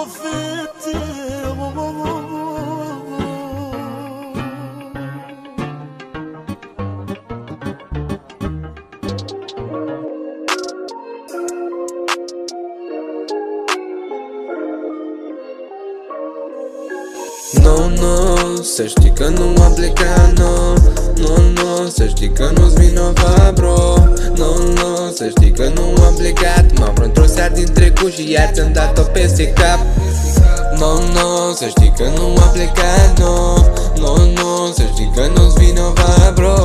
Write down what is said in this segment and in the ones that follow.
o fete. No, no, să știi că nu am plecat, no. No, no, să știi că nu-ți vinovat, bro. No, no, să știi că nu am plecat. M-am într-o seară din trecut și iar ți-am dat-o peste cap. No, no, să știi că nu am plecat, no. No, no, să știi că nu-ți vinovat, bro.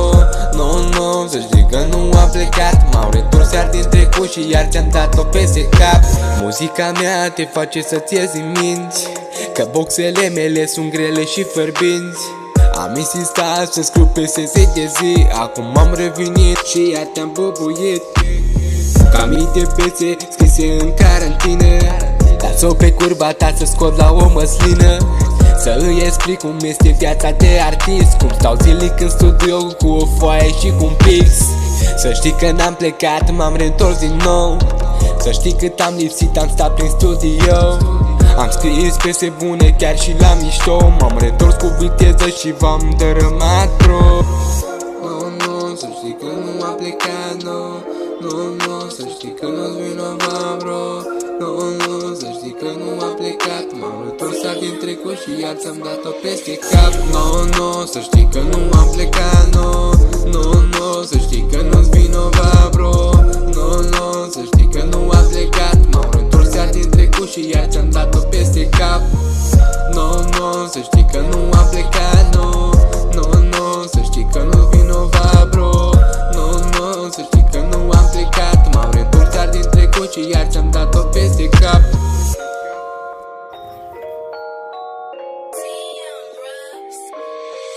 No, no, să știi că nu am plecat. M-am întors iar din trecut și iar ți-am dat-o peste cap. Muzica mea te face să-ți iezi în minți că boxele mele sunt grele și fărbinți. Am insistat să scriu peste zi de zi. Acum am revenit și iar te-am băbuit. Ca mii de piese scrise în carantină, las-o pe curba ta să scot la o măslină. Să îi explic cum este viața de artist, cum stau zilnic în studio cu o foaie și cu un pix. Să știi că n-am plecat, m-am reîntors din nou. Să știi cât am lipsit, am stat prin studio. Am scris piese bune chiar și la mișto. M-am reîntors cu viteză și v-am dărâmat, bro. No, no, să știi că nu am plecat, no. No, no, să știi că nu-ți vinovat, bro. No, no, să știi că nu am plecat. M-am întors din trecut și iar ți-am dat-o peste cap. No, no, să știi că nu am plecat, no. No, no, să știi că